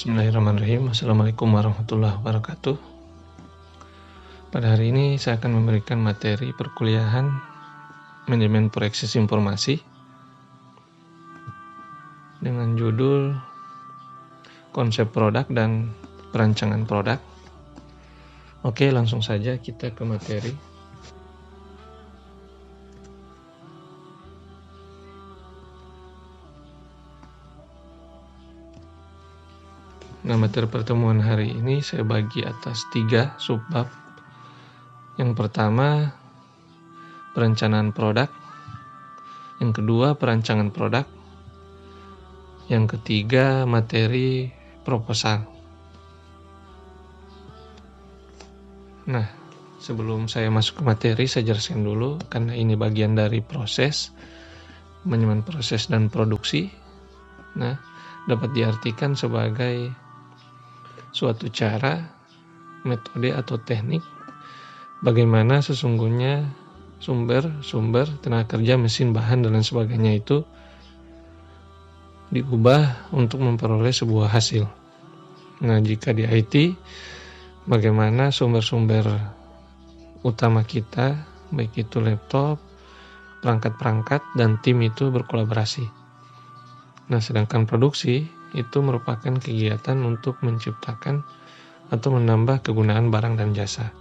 Bismillahirrahmanirrahim. Assalamualaikum warahmatullahi wabarakatuh. Pada hari ini saya akan memberikan materi perkuliahan Manajemen Proyek Sistem Informasi dengan judul Konsep Produk dan Perancangan Produk. Oke, langsung saja kita ke materi. Nah, materi pertemuan hari ini saya bagi atas 3 subbab. Yang pertama, perencanaan produk. Yang kedua, perancangan produk. Yang ketiga, materi proposal. Nah, sebelum saya masuk ke materi, saya jelaskan dulu, karena ini bagian dari proses, manajemen proses dan produksi. Nah, dapat diartikan sebagai suatu cara, metode atau teknik bagaimana sesungguhnya sumber tenaga kerja, mesin, bahan, dan lain sebagainya itu diubah untuk memperoleh sebuah hasil. Nah, jika di IT, bagaimana sumber-sumber utama kita, baik itu laptop, perangkat-perangkat, dan tim itu berkolaborasi. Nah, sedangkan produksi itu merupakan kegiatan untuk menciptakan atau menambah kegunaan barang dan jasa.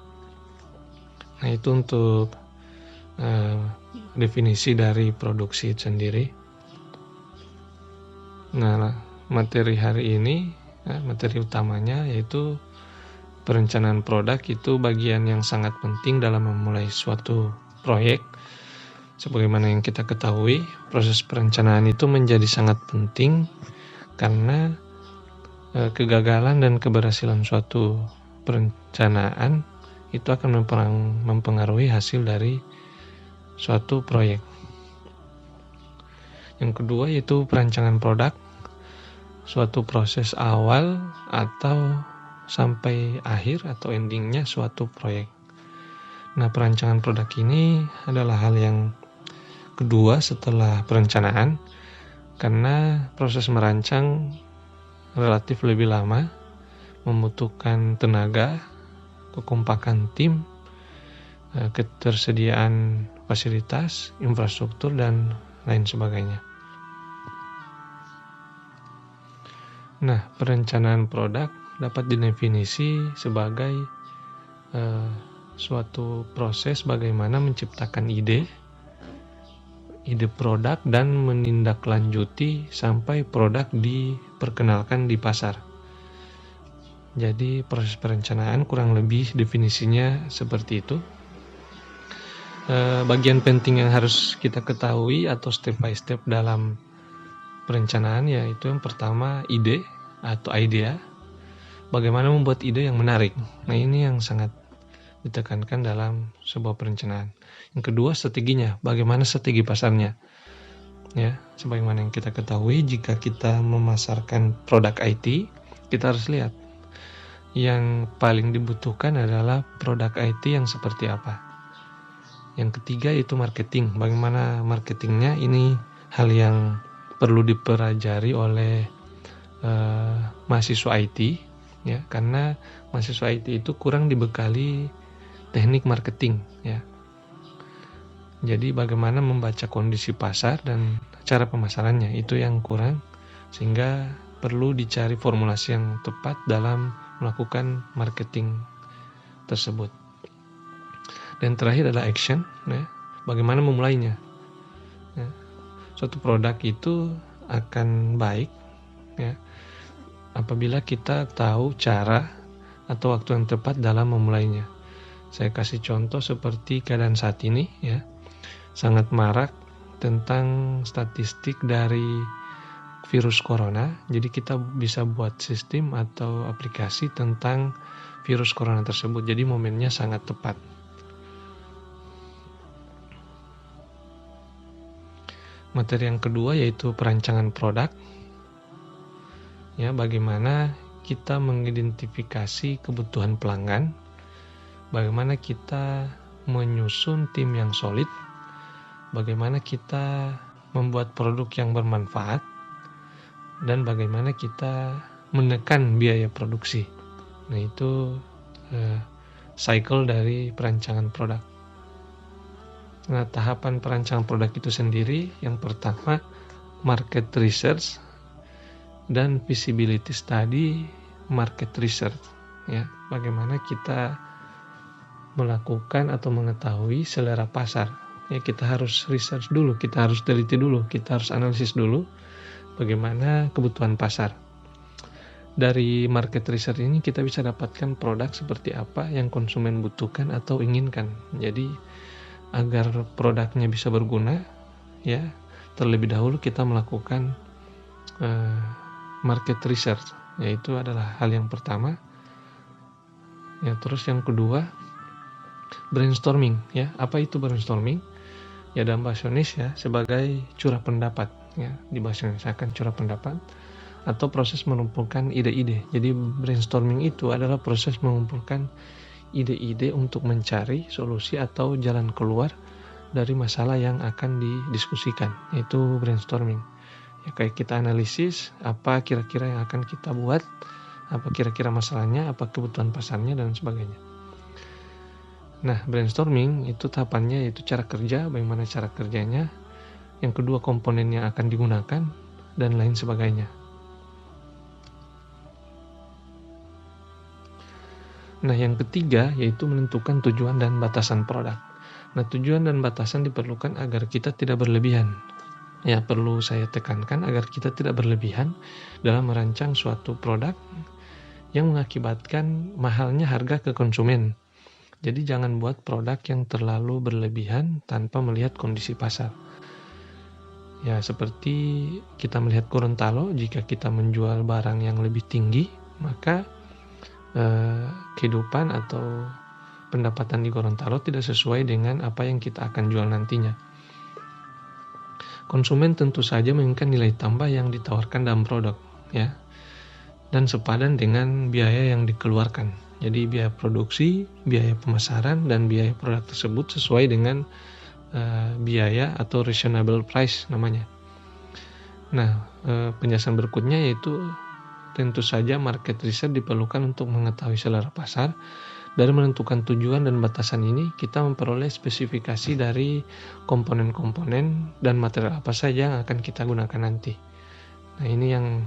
Nah, itu untuk definisi dari produksi sendiri. Nah, materi hari ini, materi utamanya yaitu perencanaan produk. Itu bagian yang sangat penting dalam memulai suatu proyek. Sebagaimana yang kita ketahui, proses perencanaan itu menjadi sangat penting karena kegagalan dan keberhasilan suatu perencanaan itu akan mempengaruhi hasil dari suatu proyek. Yang kedua yaitu perancangan produk, suatu proses awal atau sampai akhir atau endingnya suatu proyek. Nah, perancangan produk ini adalah hal yang kedua setelah perencanaan, karena proses merancang relatif lebih lama, membutuhkan tenaga, kekompakan tim, ketersediaan fasilitas, infrastruktur, dan lain sebagainya. Nah, perencanaan produk dapat didefinisi sebagai suatu proses bagaimana menciptakan ide produk dan menindaklanjuti sampai produk diperkenalkan di pasar. Jadi proses perencanaan kurang lebih definisinya seperti itu. Bagian penting yang harus kita ketahui atau step by step dalam perencanaan yaitu yang pertama ide atau idea. Bagaimana membuat ide yang menarik. Nah, ini yang sangat ditekankan dalam sebuah perencanaan. Yang kedua, strateginya. Bagaimana strategi pasarnya? Ya, sebagaimana yang kita ketahui, jika kita memasarkan produk IT, kita harus lihat yang paling dibutuhkan adalah produk IT yang seperti apa. Yang ketiga itu marketing. Bagaimana marketingnya? Ini hal yang perlu dipelajari oleh mahasiswa IT, ya, karena mahasiswa IT itu kurang dibekali teknik marketing, ya. Jadi bagaimana membaca kondisi pasar dan cara pemasarannya itu yang kurang, sehingga perlu dicari formulasi yang tepat dalam melakukan marketing tersebut. Dan terakhir adalah action, ya. Bagaimana memulainya. Ya. Suatu produk itu akan baik, ya, apabila kita tahu cara atau waktu yang tepat dalam memulainya. Saya kasih contoh seperti keadaan saat ini, ya. Sangat marak tentang statistik dari virus corona. Jadi kita bisa buat sistem atau aplikasi tentang virus corona tersebut. Jadi momennya sangat tepat. Materi yang kedua yaitu perancangan produk. Ya, bagaimana kita mengidentifikasi kebutuhan pelanggan, bagaimana kita menyusun tim yang solid, bagaimana kita membuat produk yang bermanfaat, dan bagaimana kita menekan biaya produksi. Nah, itu cycle dari perancangan produk. Nah, tahapan perancangan produk itu sendiri, yang pertama market research dan feasibility study market research. Ya, bagaimana kita melakukan atau mengetahui selera pasar. Ya, kita harus research dulu, kita harus teliti dulu, kita harus analisis dulu bagaimana kebutuhan pasar. Dari market research ini kita bisa dapatkan produk seperti apa yang konsumen butuhkan atau inginkan. Jadi agar produknya bisa berguna, ya terlebih dahulu kita melakukan market research, yaitu adalah hal yang pertama. Ya, terus yang kedua brainstorming. Ya, apa itu brainstorming? Ya, dalam bahasa Indonesia sebagai curah pendapat. Ya, di bahasa Indonesia akan curah pendapat atau proses mengumpulkan ide-ide. Jadi brainstorming itu adalah proses mengumpulkan ide-ide untuk mencari solusi atau jalan keluar dari masalah yang akan didiskusikan, yaitu brainstorming. Ya, kayak kita analisis apa kira-kira yang akan kita buat, apa kira-kira masalahnya, apa kebutuhan pasarnya, dan sebagainya. Nah, brainstorming itu tahapannya yaitu cara kerja, bagaimana cara kerjanya, yang kedua komponen yang akan digunakan, dan lain sebagainya. Nah, yang ketiga yaitu menentukan tujuan dan batasan produk. Nah, tujuan dan batasan diperlukan agar kita tidak berlebihan. Ya, perlu saya tekankan agar kita tidak berlebihan dalam merancang suatu produk yang mengakibatkan mahalnya harga ke konsumen. Jadi jangan buat produk yang terlalu berlebihan tanpa melihat kondisi pasar. Ya, seperti kita melihat Gorontalo, jika kita menjual barang yang lebih tinggi, maka kehidupan atau pendapatan di Gorontalo tidak sesuai dengan apa yang kita akan jual nantinya. Konsumen tentu saja menginginkan nilai tambah yang ditawarkan dalam produk, ya, dan sepadan dengan biaya yang dikeluarkan. Jadi biaya produksi, biaya pemasaran, dan biaya produk tersebut sesuai dengan biaya atau reasonable price namanya. Nah, penjelasan berikutnya yaitu tentu saja market research diperlukan untuk mengetahui selera pasar. Dari menentukan tujuan dan batasan ini, kita memperoleh spesifikasi dari komponen-komponen dan material apa saja yang akan kita gunakan nanti. Nah, ini yang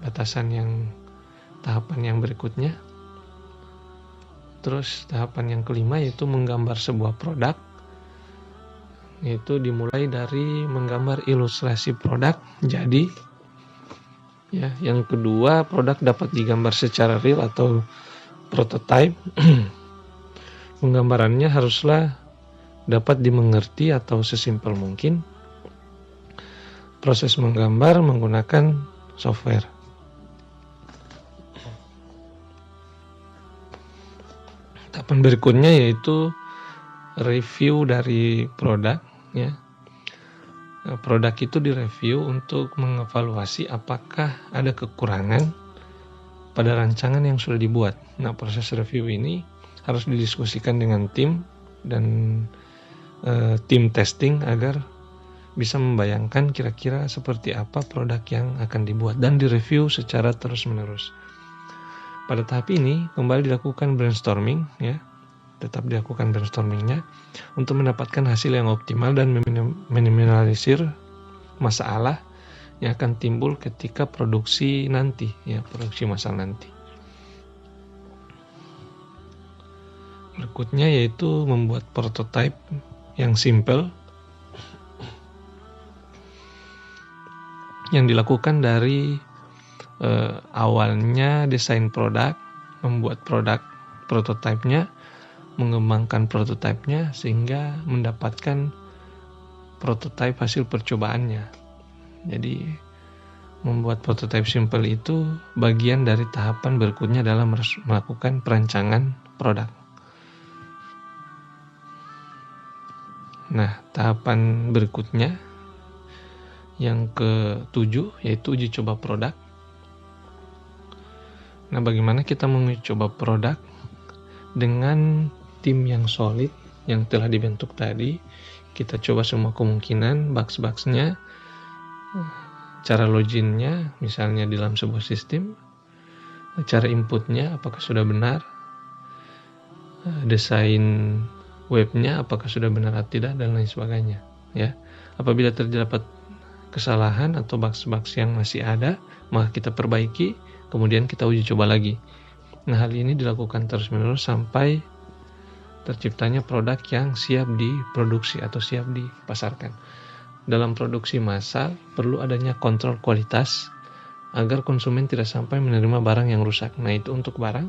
batasan yang tahapan yang berikutnya. Terus tahapan yang kelima yaitu menggambar sebuah produk. Yaitu dimulai dari menggambar ilustrasi produk jadi. Ya, yang kedua, produk dapat digambar secara real atau prototype. Penggambarannya haruslah dapat dimengerti atau sesimpel mungkin. Proses menggambar menggunakan software. Tahapan berikutnya yaitu review dari produk, ya. Produk itu direview untuk mengevaluasi apakah ada kekurangan pada rancangan yang sudah dibuat. Nah, proses review ini harus didiskusikan dengan tim dan tim testing agar bisa membayangkan kira-kira seperti apa produk yang akan dibuat dan direview secara terus-menerus. Pada tahap ini kembali dilakukan brainstorming, ya. Tetap dilakukan brainstormingnya untuk mendapatkan hasil yang optimal dan meminimalisir masalah yang akan timbul ketika produksi nanti, ya, produksi massal nanti. Berikutnya yaitu membuat prototype yang simple yang dilakukan dari awalnya desain produk, membuat produk prototipenya, mengembangkan prototipenya sehingga mendapatkan prototipe hasil percobaannya. Jadi membuat prototipe simple itu bagian dari tahapan berikutnya dalam melakukan perancangan produk. Nah, tahapan berikutnya yang ke-7 yaitu uji coba produk. Nah, bagaimana kita menguji coba produk dengan tim yang solid yang telah dibentuk tadi. Kita coba semua kemungkinan, bugs-bugsnya, cara loginnya, misalnya di dalam sebuah sistem, cara inputnya apakah sudah benar, desain webnya apakah sudah benar atau tidak, dan lain sebagainya. Ya, apabila terdapat kesalahan atau bugs-bugs yang masih ada, maka kita perbaiki, kemudian kita uji coba lagi. Nah, hal ini dilakukan terus-menerus sampai terciptanya produk yang siap diproduksi atau siap dipasarkan. Dalam produksi massal perlu adanya kontrol kualitas agar konsumen tidak sampai menerima barang yang rusak. Nah, itu untuk barang.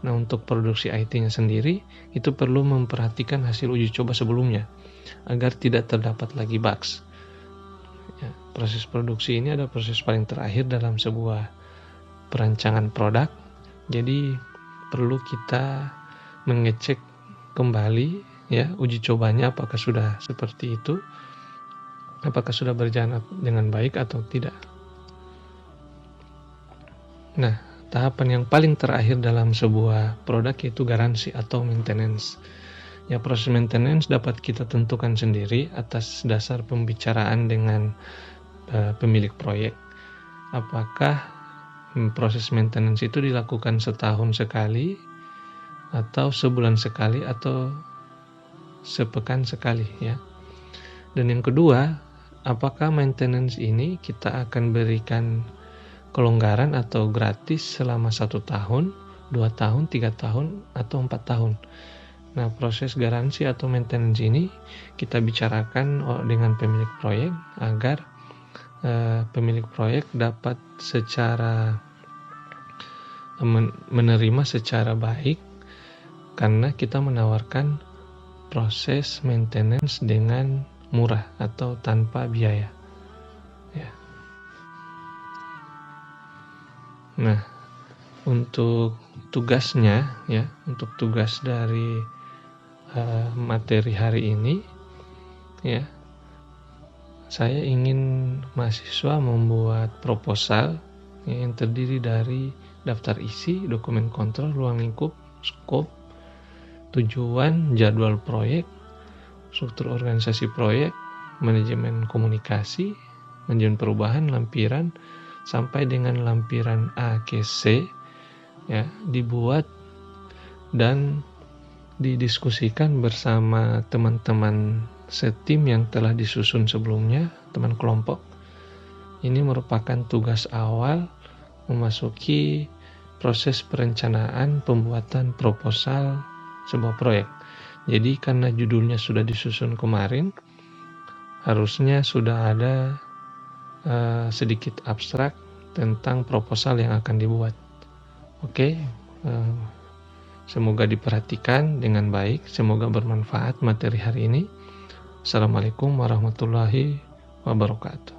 Nah, untuk produksi IT-nya sendiri itu perlu memperhatikan hasil uji coba sebelumnya agar tidak terdapat lagi bugs. Ya, proses produksi ini adalah proses paling terakhir dalam sebuah perancangan produk. Jadi perlu kita mengecek kembali ya uji cobanya apakah sudah seperti itu, apakah sudah berjalan dengan baik atau tidak. Nah, tahapan yang paling terakhir dalam sebuah produk yaitu garansi atau maintenance. Ya, proses maintenance dapat kita tentukan sendiri atas dasar pembicaraan dengan pemilik proyek. Apakah proses maintenance itu dilakukan setahun sekali, atau sebulan sekali, atau sepekan sekali ya. Dan yang kedua, apakah maintenance ini kita akan berikan kelonggaran atau gratis selama 1 tahun, 2 tahun, 3 tahun, atau 4 tahun. Nah, proses garansi atau maintenance ini kita bicarakan dengan pemilik proyek agar pemilik proyek dapat secara menerima secara baik, karena kita menawarkan proses maintenance dengan murah atau tanpa biaya. Ya. Nah, untuk tugasnya ya, untuk tugas dari materi hari ini ya, saya ingin mahasiswa membuat proposal ya, yang terdiri dari daftar isi, dokumen kontrol, ruang lingkup, skop, tujuan, jadwal proyek, struktur organisasi proyek, manajemen komunikasi, manajemen perubahan, lampiran, sampai dengan lampiran A ke C ya, dibuat dan didiskusikan bersama teman-teman setim yang telah disusun sebelumnya, teman kelompok. Ini merupakan tugas awal memasuki proses perencanaan pembuatan proposal sebuah proyek. Jadi karena judulnya sudah disusun kemarin, harusnya sudah ada sedikit abstrak tentang proposal yang akan dibuat. Oke, semoga diperhatikan dengan baik, semoga bermanfaat materi hari ini. Assalamualaikum warahmatullahi wabarakatuh.